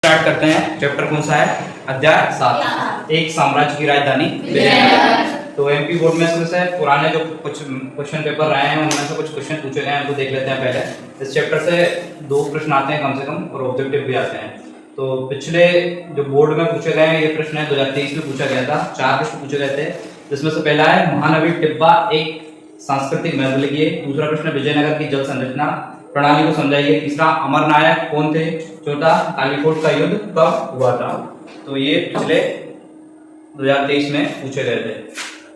Start करते हैं। Chapter कौन सा है? अध्याय 7, एक साम्राज्य की राजधानी विजयनगर। तो एमपी बोर्ड में इसमें से पुराने जो कुछ क्वेश्चन पेपर रहे हैं उनमें से कुछ क्वेश्चन पूछे गए हैं, उनको देख लेते हैं। पहले इस चैप्टर से 2 प्रश्न आते हैं कम से कम और ऑब्जेक्टिव भी आते हैं। तो पिछले जो बोर्ड में पूछे गए हैं ये प्रश्न है 2023 में पूछा गया था। 4 प्रश्न पूछे गए थे, जिसमें से पहला है महानवी टिब्बा एक सांस्कृतिक महत्व लिखिए। दूसरा प्रश्न विजयनगर की जल संरचना प्रणाली को समझाइए। तीसरा अमरनायक कौन थे। चौथा कालीकोट का युद्ध कब हुआ था। तो ये पिछले 2023 में पूछे गए थे।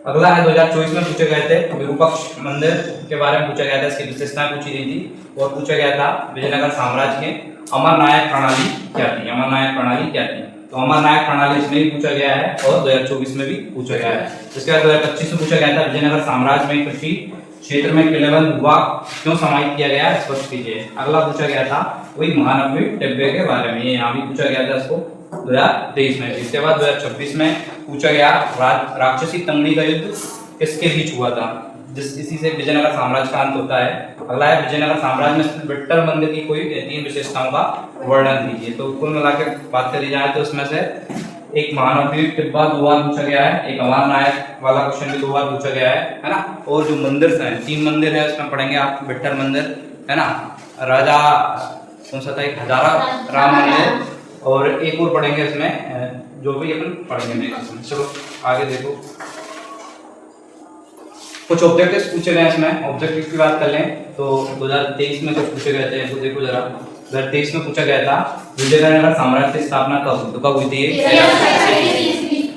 अगला है 2024 में पूछे गए थे विरूपाक्ष मंदिर के बारे में पूछा गया था, इसकी विशेषताएं पूछी गई थी और पूछा गया था विजयनगर साम्राज्य के अमरनायक प्रणाली क्या थी। अमरनायक प्रणाली क्या थी, तो अमरनायक प्रणाली इसमें भी पूछा गया है और 2024 में भी पूछा गया है। इसके बाद 2025 में पूछा गया था विजयनगर साम्राज्य में कृषि क्षेत्र में किलेबंद हुआ क्यों समाहित किया गया, स्पष्ट कीजिए। अगला पूछा गया था वही महानवी टिब्बे के बारे में, ये यहाँ भी पूछा गया था इसको 2023 में। इसके बाद 2026 में पूछा गया राक्षसी तंगड़ी का युद्ध किसके बीच हुआ था, इसी से विजयनगर साम्राज्य का अंत होता है। अगला है विजयनगर साम्राज्य में स्थित विट्ठल मंदिर की कोई 3 विशेषताओं का वर्णन कीजिए। तो कुल मिलाकर बात करी जाए तो इसमें से एक महानवी टिब्बा 2 बार पूछा गया है, एक अमरनायक वाला क्वेश्चन भी 2 बार पूछा गया है ना। और जो मंदिर हैं 3 मंदिर है उसमें पढ़ेंगे आप, विट्ठल मंदिर है ना, राजा कौन सा था, एक हजारा राम मंदिर, और एक और पढ़ेंगे इसमें जो भी अपन पढ़ेंगे नहीं। चलो आगे देखो, कुछ ऑब्जेक्टिव्स पूछे गए इसमें। ऑब्जेक्टिव की बात कर लें तो 2023 में कुछ पूछे गए थे, तो देखो जरा 2023 में पूछा गया था विजयनगर साम्राज्य की स्थापना कब हुई थी।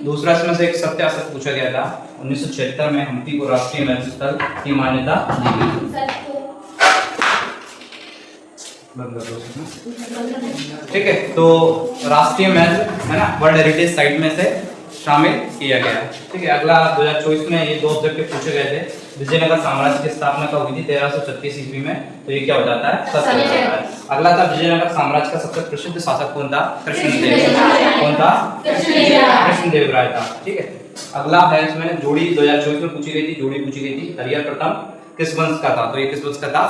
दूसरा इसमें से एक सत्य असत्य पूछा गया था, 1976 में हम्पी को राष्ट्रीय महत्व स्थल की मान्यता दी गई। ठीक है, तो राष्ट्रीय महत्व है ना, वर्ल्ड हेरिटेज साइट में से शामिल किया गया। ठीक है, अगला 2024 में ये 2 ऑब्जेक्टिव पूछे गए थे। विजयनगर साम्राज्य की स्थापना कब हुई थी, 1336 ईस्वी में, तो ये क्या हो जाता है, सत्य हो जाता है। अगला था विजयनगर साम्राज्य का सबसे प्रसिद्ध शासक कौन था, कृष्णदेव। कौन था, कृष्णदेव राय था। ठीक है, अगला है इसमें जोड़ी 2024 में पूछी गई थी, जोड़ी पूछी गई थी हरिहर प्रथम किस वंश का था, तो ये किस वंश का था,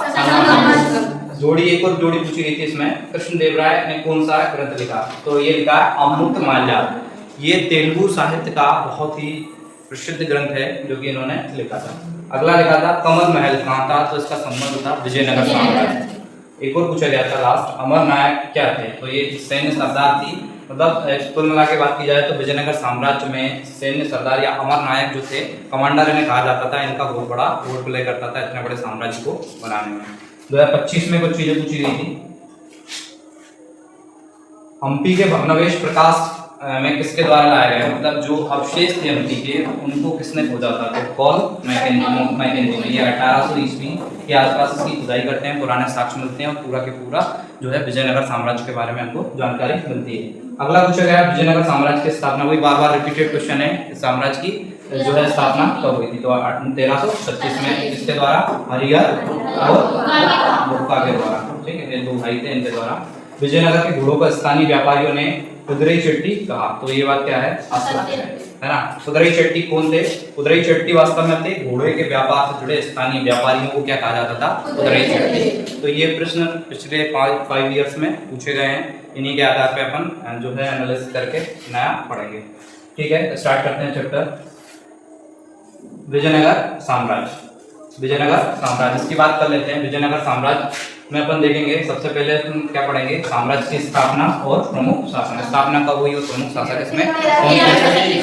जोड़ी। एक और जोड़ी पूछी गई थी इसमें, कृष्णदेव राय ने कौन सा ग्रंथ लिखा, तो ये लिखा अमृत माल्या। ये तेलुगु साहित्य का बहुत ही प्रसिद्ध ग्रंथ है जो कि इन्होंने लिखा था। अगला लिखा था कमल महल कहाँ था, तो इसका संबंध था विजयनगर साम्राज्य। एक और पूछा गया था लास्ट, अमरनायक क्या थे, तो ये सैन्य सरदार थी। मतलब कुल मिला के बात की जाए तो विजयनगर साम्राज्य में सैन्य सरदार या अमरनायक जो थे, कमांडर इन्हें कहा जाता था। इनका बहुत बड़ा रोल प्ले करता था इतने बड़े साम्राज्य को बनाने में। 2025 में कुछ चीजें पूछी गई थी। हम्पी के भग्नावशेष प्रकाश में किसके द्वारा लाया गया, मतलब जो अवशेष थे हम्पी के उनको किसने खोजा था, तो पॉल मैकेंजी ने। ये 1800 ईस्वी के आसपास इसकी खुदाई करते हैं, पुराने साक्ष्य मिलते हैं और पूरा के पूरा जो है विजयनगर साम्राज्य के बारे में हमको जानकारी मिलती है। अगला पूछा गया विजयनगर साम्राज्य की स्थापना, वही बार-बार रिपीटेड क्वेश्चन है, साम्राज्य की जो है स्थापना कब हुई थी, तो 1336 में। किसके द्वारा, हरिहर और बुक्का के द्वारा। ठीक है, ये 2 भाई थे, इनके द्वारा। विजयनगर के घोड़ों को स्थानीय व्यापारियों ने कुदरई चट्टी कहा, तो ये बात क्या है, असत्य है ना। कुदरई चट्टी कौन थे, कुदरई चट्टी वास्तव में थे घोड़े के व्यापार से जुड़े स्थानीय व्यापारियों को क्या कहा जाता था, कुदरई चट्टी। तो ये प्रश्न पिछले 5 इयर्स में पूछे गए हैं, इन्हीं के आधार पे अपन जो है एनालिसिस करके नया पढ़ेंगे। ठीक है, स्टार्ट करते हैं चैप्टर विजयनगर साम्राज्य। विजयनगर साम्राज्य, इसकी बात कर लेते हैं। विजयनगर साम्राज्य में अपन देखेंगे सबसे पहले हम क्या पढ़ेंगे, साम्राज्य की स्थापना और प्रमुख शासक। स्थापना कब हुई और प्रमुख शासक इसमें कौन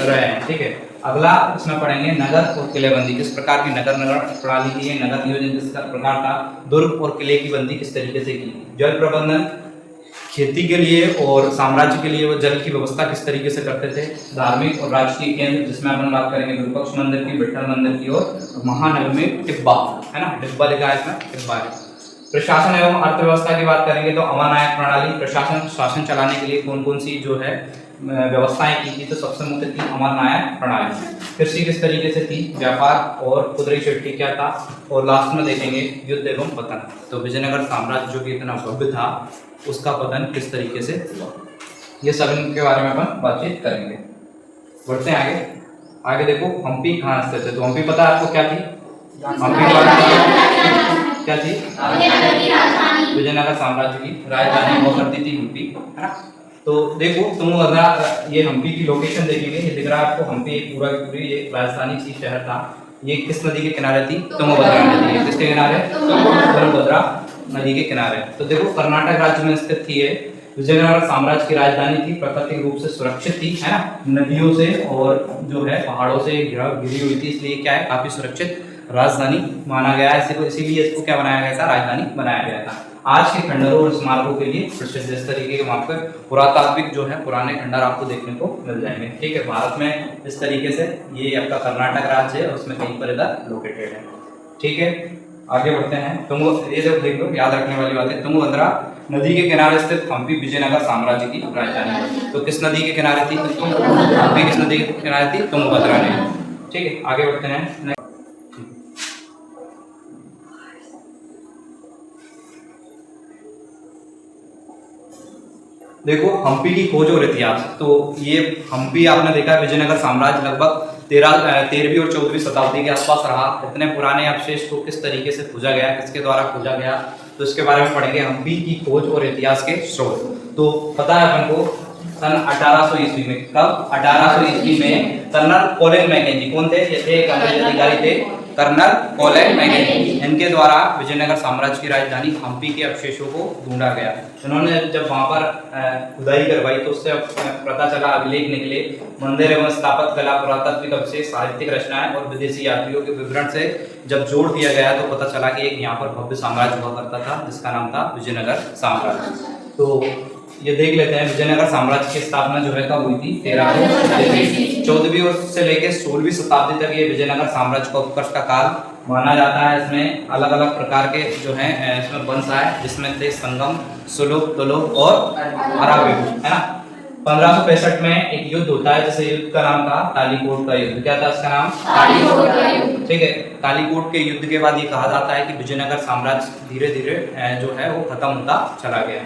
रहे हैं। ठीक है, अगला इसमें पढ़ेंगे नगर और किलेबंदी, किस प्रकार की नगर प्रणाली की है, नगर नियोजन किस प्रकार था, दुर्ग और किले की बंदी किस तरीके से की, जल प्रबंधन खेती के लिए और साम्राज्य के लिए वो जल की व्यवस्था किस तरीके से करते थे, धार्मिक और राजकीय केंद्र जिसमें अपन बात करेंगे विरूपाक्ष मंदिर की, विट्ठल मंदिर की, और महानवमी टिब्बा है ना, टिब्बा लिखा है इसमें, टिब्बा है। प्रशासन एवं अर्थव्यवस्था की बात करेंगे तो अमरनायक प्रणाली, प्रशासन शासन चलाने के लिए कौन कौन सी जो है व्यवस्थाएं की थी, तो सबसे मुख्य थी अमरनायक प्रणाली। कृषि किस तरीके से थी, व्यापार और कुदरई चट्टी क्या था, और लास्ट में देखेंगे युद्ध एवं पतन। तो विजयनगर साम्राज्य जो कि इतना भव्य था उसका पतन किस तरीके से हुआ, ये सब इनके बारे में अपन बातचीत करेंगे। बढ़ते हैं आगे। आगे देखो हम्पी कहाँ स्थित है, तो हम्पी पता है आपको क्या थी, हम्पी क्या थी, विजयनगर साम्राज्य की राजधानी हुआ करती थी हम्पी, है ना। तो देखो तुंगभद्रा, ये हम्पी की लोकेशन देखेंगे, ये दिख रहा है आपको हम्पी पूरा की पूरी ये राजधानी सी शहर था। ये किस नदी के किनारे थी? तुंगभद्रा नदी। किसके किनारे? तुंगभद्रा नदी के किनारे। तो देखो कर्नाटक राज्य में स्थित थी ये। विजयनगर साम्राज्य की राजधानी थी, प्राकृतिक रूप से सुरक्षित थी, है ना, नदियों से और जो है पहाड़ों से घिरी हुई थी, इसलिए क्या है काफी सुरक्षित राजधानी माना गया है। इसीलिए इसको क्या बनाया गया था? राजधानी बनाया गया था। आज के खंडरों और स्मारकों के लिए प्रसिद्ध इस तरीके के वहाँ पर पुरातात्विक जो है पुराने खंडर आपको देखने को मिल जाएंगे। ठीक है, भारत में इस तरीके से ये आपका कर्नाटक राज्य है, उसमें कहीं पर इधर लोकेटेड है। ठीक है, आगे बढ़ते हैं। ये जब देख लो, याद रखने वाली बात है, तुंगभद्रा नदी के किनारे स्थित हम्पी विजयनगर साम्राज्य की राजधानी। तो किस नदी के किनारे थी? हम्पी किस नदी के किनारे थी? तुंगभद्रा नदी। ठीक है, आगे बढ़ते हैं। देखो हम्पी की खोज और इतिहास। तो ये हम्पी आपने देखा विजयनगर साम्राज्य लगभग 13वीं और 14वीं शताब्दी के आसपास रहा। इतने पुराने अवशेष को किस तरीके से खोजा गया, किसके द्वारा खोजा गया, तो इसके बारे में पढ़ेंगे। हम्पी की खोज और इतिहास के स्रोत। तो पता है अपन को सन 1800 ईस्वी में, कब? 1800 ईस्वी में कर्नल कोलिन मैकेंजी, कौन थे? ये थे एक अंग्रेज अधिकारी थे, कर्नल कोलिन मैकेंजी। इनके द्वारा विजयनगर साम्राज्य की राजधानी हम्पी के अवशेषों को ढूंढा गया। उन्होंने जब वहां पर खुदाई करवाई तो उससे पता चला, अभिलेख निकले, मंदिर एवं स्थापत्य कला, पुरातात्विक अवशेष, साहित्यिक रचनाएं और विदेशी यात्रियों के विवरण से जब जोड़ दिया गया तो पता चला कि एक यहाँ पर भव्य साम्राज्य हुआ करता था जिसका नाम था विजयनगर साम्राज्य। तो ये देख लेते हैं विजयनगर साम्राज्य की स्थापना जो है कब हुई थी? 14वीं से लेकर 16वीं शताब्दी तक ये विजयनगर साम्राज्य का उत्कर्ष का काल माना जाता है। इसमें अलग अलग प्रकार के जो हैं इसमें वंश आए, जिसमें थे संगम, सुलुभ, तुलुभ और अराविड, है ना। 1565 में एक युद्ध होता है, जिसे युद्ध का नाम था तालीकोट का युद्ध। क्या था इसका नाम? तालीकोट का युद्ध। ठीक है, तालीकोट के युद्ध के बाद ये कहा जाता है कि विजयनगर साम्राज्य धीरे धीरे जो है वो खत्म होता चला गया।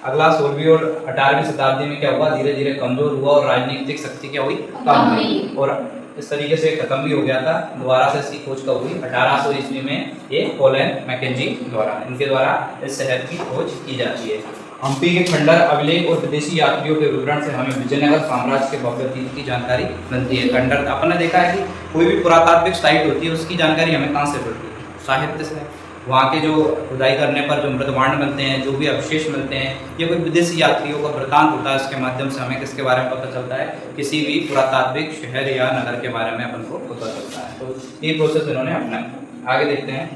अगला 16वीं और 18वीं शताब्दी में क्या हुआ? धीरे धीरे कमजोर हुआ और राजनीतिक शक्ति क्या हुई? कम हुई और इस तरीके से खत्म भी हो गया था। दोबारा से इसकी खोज कब हुई? 1800 ईस्वी में ये कोलिन मैकेंजी द्वारा, इनके द्वारा इस शहर की खोज की जाती है। हम्पी के खंडर, अभिलेख और विदेशी यात्रियों के विवरण से हमें विजयनगर साम्राज्य के भव्य अतीत की जानकारी मिलती है। खंडर अपन ने देखा है कि कोई भी पुरातात्विक साइट होती है उसकी जानकारी हमें कहाँ से मिलती है? साहित्य से। वहाँ के जो खुदाई करने पर जो मृदभांड मिलते हैं, जो भी अवशेष मिलते हैं, या कोई विदेशी यात्रियों का वृतांत होता है, उसके माध्यम से हमें किसके बारे में पता चलता है? किसी भी पुरातात्विक शहर या नगर के बारे में अपन को पता चलता है। तो ये प्रोसेस इन्होंने अपनाया। आगे देखते हैं।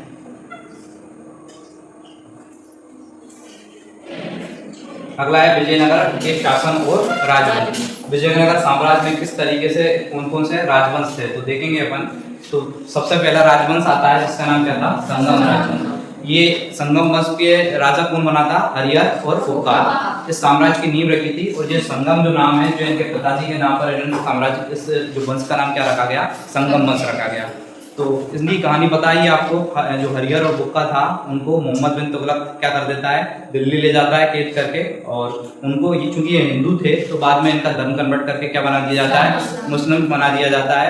अगला है विजयनगर के शासन और राजवंश। विजयनगर साम्राज्य में किस तरीके से कौन कौन से राजवंश थे तो देखेंगे अपन। तो सबसे पहला राजवंश आता है जिसका नाम क्या था? संगम राजवंश। ये संगम वंश के राजा कौन बना था? हरिहर और पुकार। इस साम्राज्य की नींव रखी थी। और ये संगम जो नाम है, जो इनके पिताजी के नाम पर इन्होंने साम्राज्य, इस जो वंश का नाम क्या रखा गया? संगम वंश रखा गया। तो इनकी कहानी बताइए आपको। जो हरिहर और बुक्का था, उनको मोहम्मद बिन तुगलक क्या कर देता है? दिल्ली ले जाता है कैद करके। और उनको ये चूंकि ये हिंदू थे तो बाद में इनका धर्म कन्वर्ट करके क्या बना दिया जाता है? मुस्लिम बना दिया जाता है।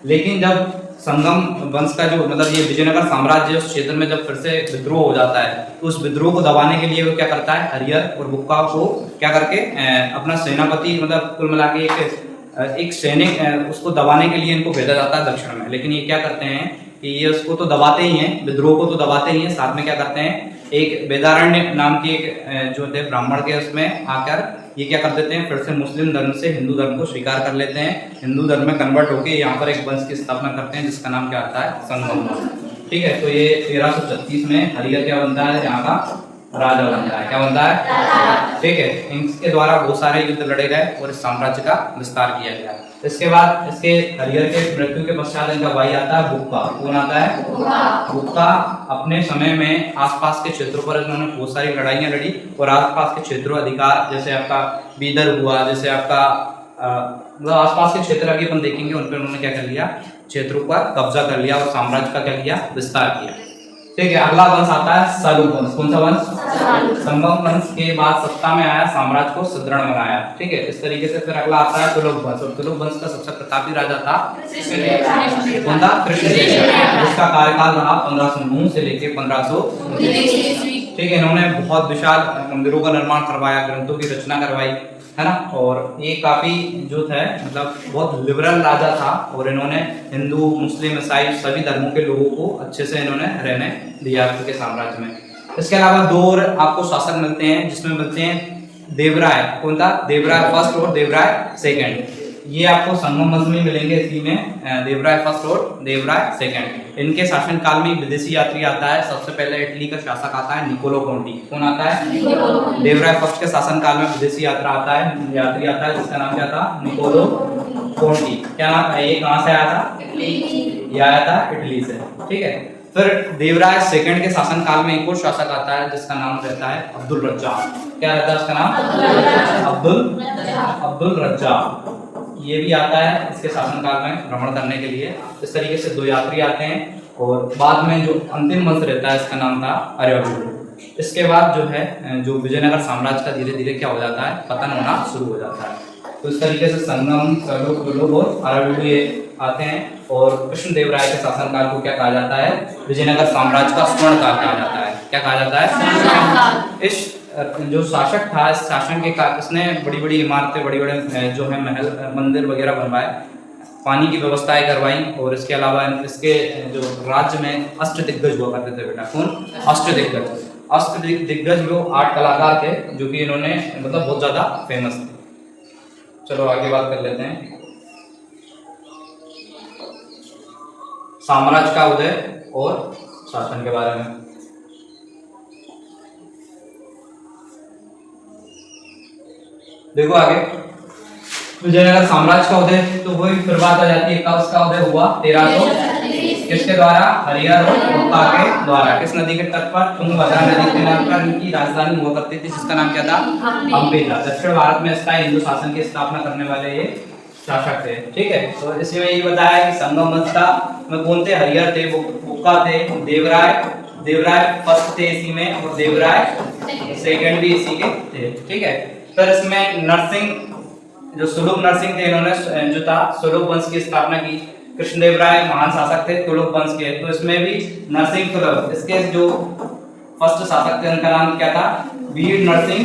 लेकिन जब संगम वंश का जो मतलब ये विजयनगर साम्राज्य उस क्षेत्र में जब फिर से विद्रोह हो जाता है तो उस विद्रोह को दबाने के लिए वो क्या करता है? हरिहर और बुक्का को क्या करके अपना सेनापति, मतलब कुल मिला के एक सैनिक, उसको दबाने के लिए इनको भेजा जाता है दक्षिण में। लेकिन ये क्या करते हैं कि ये उसको तो दबाते ही हैं, विद्रोह को तो दबाते ही हैं, साथ में क्या करते हैं? एक वेदारण्य नाम के एक जो थे ब्राह्मण के, उसमें आकर ये क्या कर देते हैं? फिर से मुस्लिम धर्म से हिंदू धर्म को स्वीकार कर लेते हैं। हिंदू धर्म में कन्वर्ट होकर यहाँ पर एक वंश की स्थापना करते हैं जिसका नाम क्या आता है? संगम वंश। ठीक है, तो ये 1336 में हरिहर क्या बनता है? यहाँ का राजा बनता है। क्या बनता है? ठीक है, इनके द्वारा बहुत सारे युद्ध लड़े गए और इस साम्राज्य का विस्तार किया गया। इसके बाद इसके हरिहर के मृत्यु के पश्चात इनका भाई आता है बुक्का। कौन आता है? बुक्का। अपने समय में आसपास के क्षेत्रों पर इन्होंने बहुत सारी लड़ाइयाँ लड़ी और आसपास के क्षेत्रों अधिकार, जैसे आपका बीदर हुआ, जैसे आपका मतलब आसपास के क्षेत्र आगे अपन देखेंगे, उन पर उन्होंने क्या कर लिया? क्षेत्रों पर कब्जा कर लिया और साम्राज्य का क्या किया? विस्तार किया। ठीक है, अगला वंश आता है सलूप वंश। कौन सा वंश? संगम वंश के बाद सत्ता में आया, साम्राज्य को सुदृढ़ बनाया। ठीक है, इस तरीके से फिर अगला आता है तुलुक वंश। और तुलुक वंश का सबसे प्रतापी राजा था कौन था? कृष्णदेव, जिसका कार्यकाल रहा 1509 से लेकर 1519। ठीक है, इन्होंने बहुत विशाल मंदिरों का निर्माण करवाया, ग्रंथों की रचना करवाई। है ना। और ये काफ़ी जो था मतलब बहुत लिबरल राजा था, और इन्होंने हिंदू मुस्लिम ईसाई सभी धर्मों के लोगों को अच्छे से इन्होंने रहने दिया उनके साम्राज्य में। इसके अलावा दो और आपको शासक मिलते हैं, जिसमें मिलते हैं देवराय, कौन था, देवराय फर्स्ट और देवराय सेकंड। ये आपको संगम वंश में मिलेंगे इसी में, देवराय फर्स्ट और देवराय सेकंड। इनके शासन काल में विदेशी यात्री आता है, सबसे पहले इटली का शासक आता है निकोलो कोंटी। कौन आता है, देवराय फर्स्ट के शासन काल में विदेशी यात्री आता है जिसका नाम क्या था, निकोलो कोंटी। क्या नाम है, ये कहाँ से आया था, ये आया था इटली से, ठीक है। फिर देवराय सेकंड के शासन काल में एक और शासक आता है जिसका नाम रहता है अब्दुल रज्जाक। क्या रहता है उसका नाम, अब्दुल रज्जाक। ये भी आता है इसके शासन काल में भ्रमण करने के लिए। इस तरीके से दो यात्री आते हैं, और बाद में जो अंतिम वंश रहता है इसका नाम था आर्यभट्ट। इसके बाद जो है जो विजयनगर साम्राज्य का धीरे धीरे क्या हो जाता है, पतन होना शुरू हो जाता है। तो इस तरीके से संगम, सलोक और आर्यभट्ट ये आते हैं, और कृष्णदेवराय के शासनकाल को क्या कहा जाता है, विजयनगर साम्राज्य का स्वर्ण काल कहा जाता है। क्या कहा जाता है, इस जो शासक था, इस शासन के काल इसने बड़ी बड़ी इमारतें, बड़े बड़े जो है महल मंदिर वगैरह बनवाए, पानी की व्यवस्थाएं करवाई, और इसके अलावा इसके जो राज्य में अष्टदिग्गज हुआ करते थे बेटा। कौन, अष्टदिग्गज वो 8 कलाकार थे जो कि इन्होंने मतलब बहुत ज्यादा फेमस थे। चलो आगे बात कर लेते हैं साम्राज्य का उदय और शासन के बारे में। देखो आगे विजयनगर साम्राज्य का उदय, तो वही फिर बात आ जाती है कब इसका उदय हुआ, 1300 किसके द्वारा, हरिहर और गुप्ता के द्वारा। किस नदी के तट पर, तुंगभद्रा नदी के नाम पर इनकी राजधानी हुआ करती थी, जिसका नाम क्या था, हम्पी था। दक्षिण भारत में इसका हिंदू शासन की स्थापना करने वाले ये शासक थे, ठीक है। तो इसमें ये बताया कि संगम वंश का में कौन थे, हरिहर थे, गुप्ता थे, देवराय फर्स्ट थे इसी में, और देवराय सेकंड भी इसी के थे, ठीक है। फिर इसमें नरसिंह, जो सुलभ नरसिंह थे, इन्होंने जो था सुलभ वंश की स्थापना की। कृष्णदेवराय महान शासक थे तुलुक वंश के, तो इसमें भी नरसिंह तुलुक, इसके जो फर्स्ट शासक थे उनका नाम क्या था, वीर नरसिंह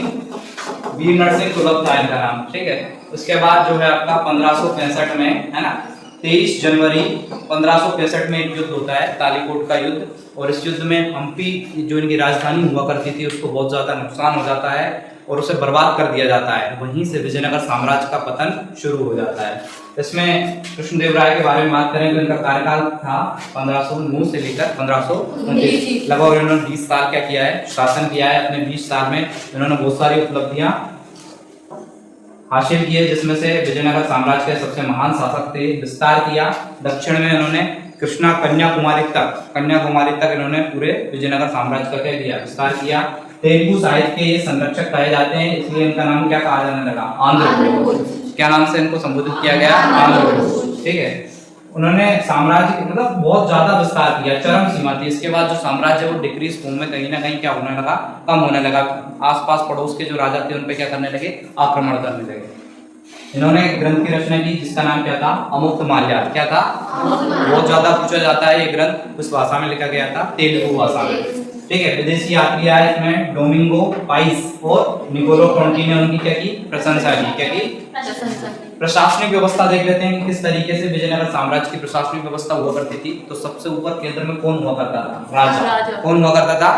तुलुक था इनका नाम, ठीक है। उसके बाद जो है आपका 1565 में, है ना, 23 जनवरी 1565 में एक युद्ध होता है, तालीकोट का युद्ध, और इस युद्ध में हम्पी जो इनकी राजधानी हुआ करती थी उसको बहुत ज्यादा नुकसान हो जाता है और उसे बर्बाद कर दिया जाता है। वहीं से विजयनगर साम्राज्य का पतन शुरू हो जाता है। इसमें कृष्णदेवराय के बारे में बात करें तो इनका कार्यकाल था 1509 से लेकर 1529, लगभग इन्होंने 20 साल क्या किया है, शासन किया है। अपने 20 साल में इन्होंने बहुत सारी उपलब्धियां हासिल किए, जिसमें से विजयनगर साम्राज्य के सबसे महान शासक थे। विस्तार किया, दक्षिण में इन्होंने कन्याकुमारी तक इन्होंने पूरे विजयनगर साम्राज्य का क्या किया, विस्तार किया। तेलुगु साहित्य के ये संरक्षक कहे जाते हैं, इसलिए इनका नाम क्या कहा जाने लगा, आंध्र प्रदेश। क्या नाम से इनको संबोधित किया गया, आंध्र प्रदेश, ठीक है। उन्होंने साम्राज्य मतलब बहुत ज्यादा विस्तार किया, चरम सीमा थी। इसके बाद जो साम्राज्य वो डिक्रीज फॉर्म में कहीं ना कहीं क्या होने लगा, कम होने लगा। आसपास पड़ोस के जो राजा थे उन पे क्या करने लगे, आक्रमण करने लगे। इन्होंने एक ग्रंथ की रचना की जिसका नाम क्या था, अमुक्तमाल्यद। क्या था, बहुत ज्यादा पूछा जाता है, ये ग्रंथ उस भाषा में लिखा गया था, तेलुगु भाषा में, ठीक है। विदेशी यात्री आए इसमें, डोमिंगो पाइस और निकोलो कोंटी ने उनकी क्या की, प्रशंसा की। क्या की, प्रशासनिक व्यवस्था देख लेते हैं कि किस तरीके से विजयनगर साम्राज्य की प्रशासनिक व्यवस्था हुआ करती थी। तो सबसे ऊपर केंद्र में कौन हुआ करता था, राजा। कौन हुआ करता था,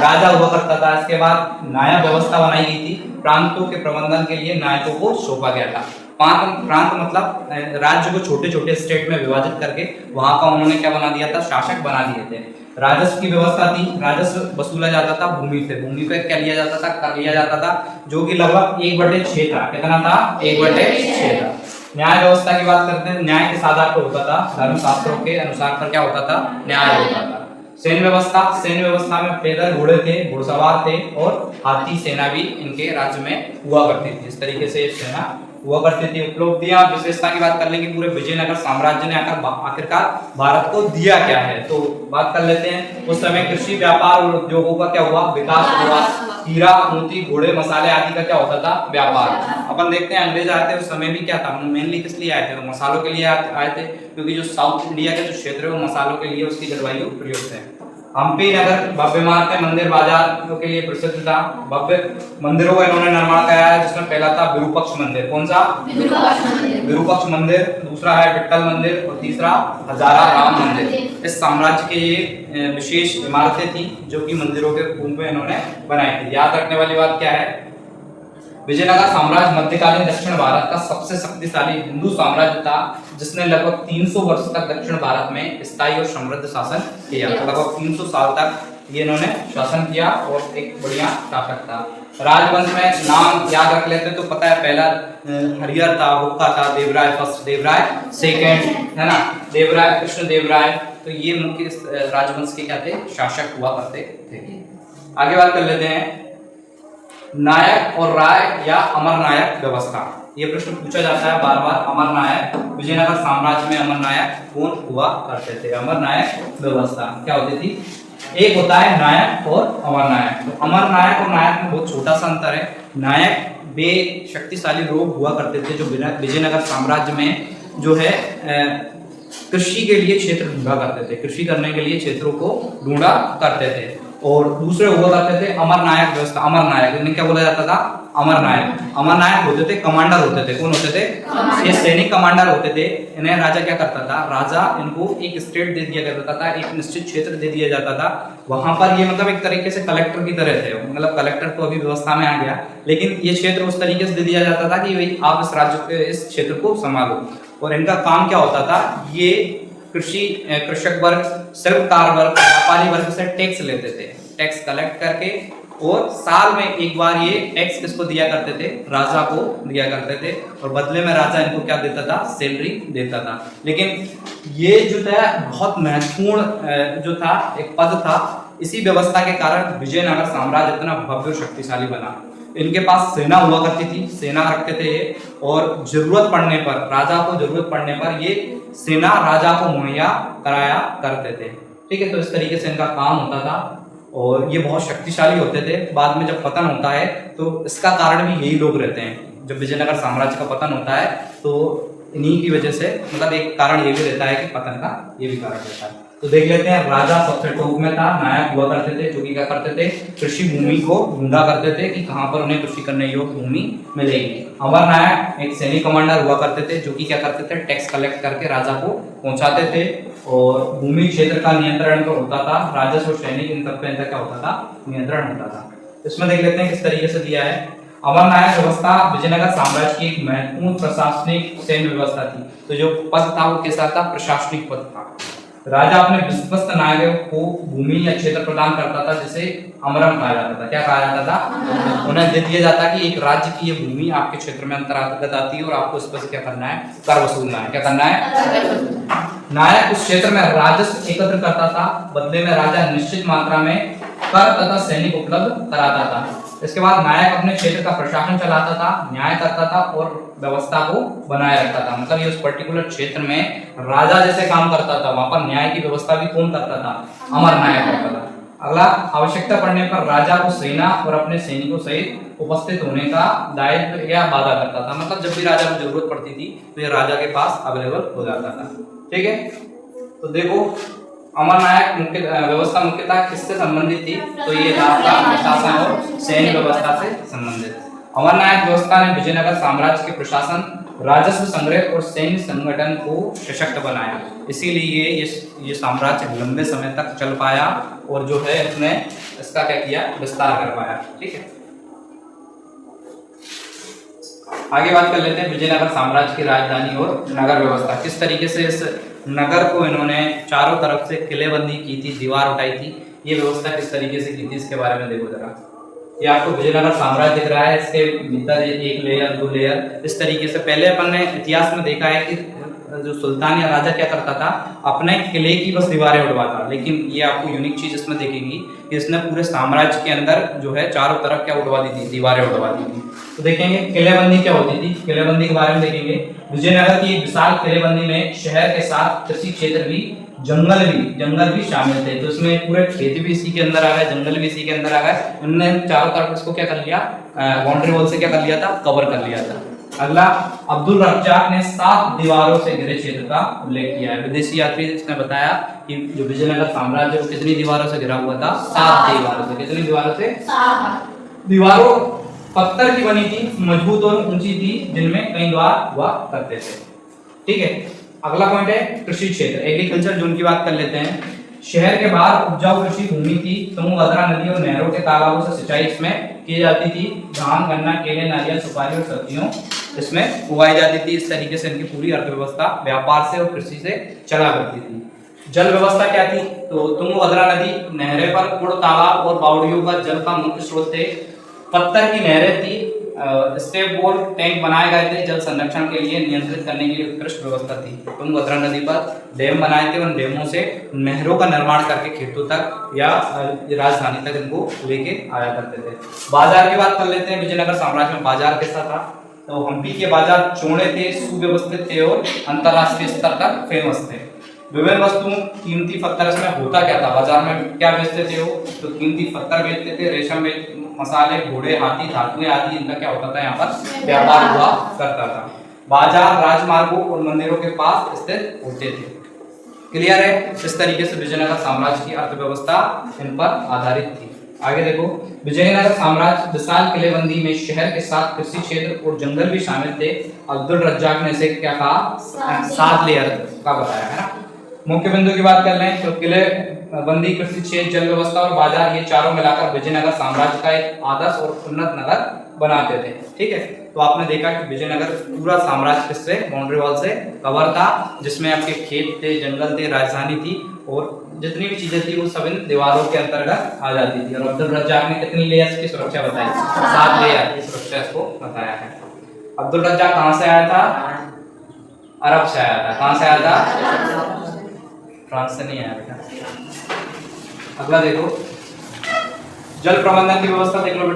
राजा हुआ करता था। इसके बाद नायक व्यवस्था बनाई गई थी, प्रांतों के प्रबंधन के लिए नायकों को सौंपा गया था। प्रांत मतलब राज्य को छोटे छोटे स्टेट में विभाजित करके वहां का उन्होंने क्या बना दिया था, शासक बना दिए थे। राजस्व की व्यवस्था थी, राजस्व वसूला जाता था भूमि से, भूमि पे क्या लिया जाता था, कर लिया जाता था, जो कि लगभग 1/6 था। कितना था, 1/6 था। न्याय व्यवस्था की बात करते हैं, न्याय किस आधार पर होता था, धर्मशास्त्रों के अनुसार पर क्या होता था, न्याय होता था। सैन्य व्यवस्था में पैदल घोड़े थे, घुड़सवार थे, और हाथी सेना भी इनके राज्य में हुआ करती थी। इस तरीके से सेना हुआ करती थी। उपलब्धियां, विशेषता की बात कर लेंगे, पूरे विजयनगर साम्राज्य ने आखिरकार भारत को दिया क्या है, तो बात कर लेते हैं। उस समय कृषि, व्यापार और उद्योगों का क्या हुआ, विकास हुआ। हीरा, मोती, घोड़े, मसाले आदि का क्या होता था, व्यापार। अपन देखते हैं अंग्रेज आए थे उस समय भी क्या था, मेनली किस लिए आए थे, तो मसालों के लिए आए थे, क्योंकि जो साउथ इंडिया के जो क्षेत्र है वो मसालों के लिए उसकी जलवायु प्रयुक्त है। हम्पी नगर भव्य इमारतें, मंदिर, बाजार के लिए प्रसिद्ध था। भव्य मंदिरों का इन्होंने निर्माण कराया है, जिसमें पहला था विरूपाक्ष मंदिर। कौन सा? विरूपाक्ष मंदिर। दूसरा है विट्ठल मंदिर और तीसरा हजारा राम मंदिर। इस साम्राज्य के ये विशेष इमारतें थी जो कि मंदिरों के रूप में इन्होंने बनाई थी। याद रखने वाली बात क्या है? विजयनगर साम्राज्य मध्यकालीन दक्षिण भारत का सबसे शक्तिशाली हिंदू साम्राज्य था, जिसने लगभग 300 वर्ष तक दक्षिण भारत में स्थायी और समृद्ध शासन किया। लगभग 300 साल तक ये इन्होंने शासन किया और एक बढ़िया शासक था। राजवंश में नाम याद रख लेते तो पता है, पहला हरिहर था, हुक्का था, देवराय फर्स्ट, देवराय सेकंड, है ना, देवराय कृष्ण देवराय। तो ये मुख्य राजवंश के क्या थे? शासक हुआ करते थे। आगे बात कर लेते हैं नायक और राय या अमर नायक व्यवस्था। ये प्रश्न पूछा जाता है बार बार। अमर नायक, विजयनगर साम्राज्य में अमर नायक कौन हुआ करते थे? अमर नायक व्यवस्था क्या होती थी? एक होता है नायक और अमर नायक। तो अमर नायक और नायक में बहुत छोटा सा अंतर है। नायक वे शक्तिशाली लोग हुआ करते थे जो विजयनगर साम्राज्य में जो है कृषि के लिए क्षेत्र ढूंढा करते थे, कृषि करने के लिए क्षेत्रों को ढूंढा करते थे। और दूसरे हुआ करते थे अमर नायक व्यवस्था। अमर नायक इन्हें क्या बोला जाता था? अमर नायक। अमर नायक होते थे कमांडर होते थे। कौन होते थे? ये सैनिक कमांडर होते थे। इन्हें राजा क्या करता था? राजा इनको एक स्टेट दे दिया करता था, एक निश्चित क्षेत्र दे दिया जाता था। वहां पर ये मतलब एक तरीके से कलेक्टर की तरह थे। मतलब कलेक्टर तो अभी व्यवस्था में आ गया, लेकिन ये क्षेत्र उस तरीके से दे दिया जाता था कि भाई आप इस राज्य के इस क्षेत्र को संभालो। और इनका काम क्या होता था? ये कृषक वर्ग, शिल्पकार वर्ग, व्यापारी वर्ग से टैक्स लेते थे। टैक्स कलेक्ट करके और साल में एक बार ये टैक्स किसको दिया करते थे? राजा को दिया करते थे। और बदले में राजा इनको क्या देता था? सैलरी देता था। लेकिन ये जो था बहुत महत्वपूर्ण जो था एक पद था। इसी व्यवस्था के कारण विजयनगर साम्राज्य इतना भव्य और शक्तिशाली बना। इनके पास सेना हुआ करती थी, सेना रखते थे ये, और जरूरत पड़ने पर, राजा को जरूरत पड़ने पर ये सेना राजा को मुहैया कराया करते थे। ठीक है, तो इस तरीके से इनका काम होता था और ये बहुत शक्तिशाली होते थे। बाद में जब पतन होता है तो इसका कारण भी यही लोग रहते हैं। जब विजयनगर साम्राज्य का पतन होता है तो इन्हीं की वजह से, मतलब एक कारण ये भी रहता है कि पतन का ये भी कारण रहता है। तो देख लेते हैं, राजा सबसे टॉप में था, नायक हुआ करते थे जो कि क्या करते थे? कृषि भूमि को ढूंढा करते थे कि कहां पर उन्हें कृषि करने योग्य भूमि मिलेगी। अमर नायक एक सैनिक कमांडर हुआ करते थे जो कि क्या करते थे? टैक्स कलेक्ट करके राजा को पहुंचाते थे और भूमि क्षेत्र का नियंत्रण तो होता था। राजस्व और सैनिक इन सब पे इनका क्या होता था? नियंत्रण होता था। इसमें देख लेते हैं किस तरीके से दिया है। अमर नायक व्यवस्था विजयनगर साम्राज्य की एक महत्वपूर्ण प्रशासनिक सैन्य व्यवस्था थी। तो जो पद था वो कैसा था? प्रशासनिक पद था। राजा अपने विश्वस्त नायकों को भूमि या क्षेत्र प्रदान करता था, जिसे अमरम कहा जाता था। क्या कहा जाता था? उन्हें दे दिया जाता कि एक राज्य की ये भूमि आपके क्षेत्र में अंतर्गत आती है और आपको इस पर से क्या करना है? कर वसूलना है। क्या करना है? नायक उस क्षेत्र में राजस्व एकत्र करता था, बदले में राजा निश्चित मात्रा में कर तथा सैनिक उपलब्ध कराता था। इसके बाद नायक अपने क्षेत्र का प्रशासन चलाता था, न्याय करता था और व्यवस्था को बनाए रखता था। मतलब ये उस पर्टिकुलर क्षेत्र में राजा जैसे काम करता था, वहां पर न्याय की व्यवस्था भी कौन करता था? अमर नायक करता था। अगला, आवश्यकता पड़ने पर राजा को सेना और अपने सैनिकों सहित उपस्थित होने का दायित्व या वादा करता था। मतलब जब भी राजा को जरूरत पड़ती थी तो ये राजा के पास अवेलेबल हो जाता था। ठीक है, तो देखो अमर नायक मुख्य व्यवस्था मुख्यतः किससे संबंधित थी? तो ये प्रशासन और सैन्य व्यवस्था से संबंधित। अमर नायक व्यवस्था ने विजयनगर साम्राज्य के प्रशासन, राजस्व संग्रह और सैन्य संगठन को सशक्त बनाया। इसीलिए ये साम्राज्य लंबे समय तक चल पाया और जो है इसने इसका क्या किया? विस्तार कर पाया। ठीक है, आगे बात कर लेते हैं विजयनगर साम्राज्य की राजधानी और नगर व्यवस्था। किस तरीके से इस नगर को इन्होंने चारों तरफ से किलेबंदी की थी, दीवार उठाई थी। ये व्यवस्था किस तरीके से की थी इसके बारे में देखो जरा। ये आपको विजयनगर साम्राज्य दिख रहा है, इसके भीतर एक लेयर, दो लेयर, इस तरीके से। पहले अपन ने इतिहास में देखा है कि जो सुल्तान या राजा क्या करता था? अपने किले की बस दीवारें उठवाता। लेकिन ये आपको यूनिक चीज इसमें देखेंगी कि इसने पूरे साम्राज्य के अंदर जो है चारों तरफ क्या उठवा दी थी? दीवारें उठवा दी थी। तो देखेंगे किलेबंदी क्या होती थी। किलेबंदी के बारे में देखेंगे। विजयनगर की विशाल किलेबंदी में शहर के साथ कृषि क्षेत्र भी, जंगल भी शामिल थे। तो इसमें पूरे खेत भी इसी के अंदर आ गए, जंगल भी इसी के अंदर आ गए। उन्होंने चारों तरफ इसको क्या कर लिया? बाउंड्री वॉल से क्या कर लिया था? कवर कर लिया था। अगला, अब्दुल रज्जाक ने 7 दीवारों से घिरे क्षेत्र का उल्लेख किया है। विदेशी यात्री ने बताया कि जो विजयनगर साम्राज्य वो कितनी दीवारों से घिरा हुआ था? 7 दीवारों से। कितनी दीवारों से? 7। दीवारों पत्थर की बनी थी, मजबूत और ऊंची थी, जिनमें कई द्वार हुआ करते थे। ठीक है। अगला पॉइंट है कृषि क्षेत्र, एग्रीकल्चर जोन की बात कर लेते हैं। शहर के बाहर उपजाऊ कृषि भूमि थी। तुंगभद्रा नदी और नहरों के तालाबों से सिंचाई इसमें की जाती थी। धान, गन्ना, केले, नारियल, सुपारी और सब्जियों इसमें उगाई जाती थी। इस तरीके से इनकी पूरी अर्थव्यवस्था व्यापार से और कृषि से चला करती थी। जल व्यवस्था क्या थी? तो तुंगभद्रा नदी, नहरें पर कुड़, तालाब और बावड़ियों का जल का मुख्य स्रोत थे। पत्थर की नहरें थी। स्टेप बोर टैंक बनाए गए थे। जल संरक्षण के लिए, नियंत्रित करने के लिए उत्कृष्ट व्यवस्था थी। तुंगभद्रा नदी पर डैम बनाए थे। उन डैमों से नहरों का निर्माण करके खेतों तक या राजधानी तक इनको लेके आया करते थे। बाजार की बात कर लेते हैं। विजयनगर साम्राज्य में बाजार कैसा था? तो हम्पी के बाजार चौड़े थे, सुव्यवस्थित थे और अंतरराष्ट्रीय स्तर तक फेमस थे। विभिन्न वस्तुओं, कीमती पत्थर, इसमें होता क्या था? बाजार में क्या बेचते थे वो? तो कीमती पत्थर बेचते थे, रेशम, मसाले, घोड़े, हाथी, धातुएं आदि, इनका क्या होता था? यहाँ पर व्यापार हुआ करता था। बाजार राजमार्गों और मंदिरों के पास स्थित होते थे। क्लियर है? इस तरीके से विजयनगर साम्राज्य की अर्थव्यवस्था इन पर आधारित थी। आगे देखो, विजयनगर साम्राज्य विशाल किलेबंदी में शहर के साथ कृषि क्षेत्र और जंगल भी शामिल थे। अब्दुल रज्जाक ने इसे क्या कहा? 7 लेयर का बताया है ना। मुख्य बिंदु की बात कर लें तो किले बंदी, कृषि क्षेत्र, जल व्यवस्था और बाजार, ये चारों मिलाकर विजयनगर साम्राज्य का एक आदर्श और उन्नत नगर बनाते थे। ठीक है। तो आपने देखा कि विजयनगर पूरा साम्राज्य किससे, बाउंड्री वॉल से कवर था, जिसमें आपके खेत थे, जंगल थे, राजधानी थी और जितनी भी चीजें थी वो सब इन दीवारों के अंतर्गत आ जाती थी। और अब्दुल रज्जाक ने कितनी लेयर्स की सुरक्षा बताई? 7 लेयर की सुरक्षा इसको बताया है। अब्दुल रज्जाक कहाँ से आया था? अरब से आया था। कहाँ से आया था? फ्रांस से नहीं आया बेटा। अगला देखो, जल प्रबंधन की व्यवस्था देख लो।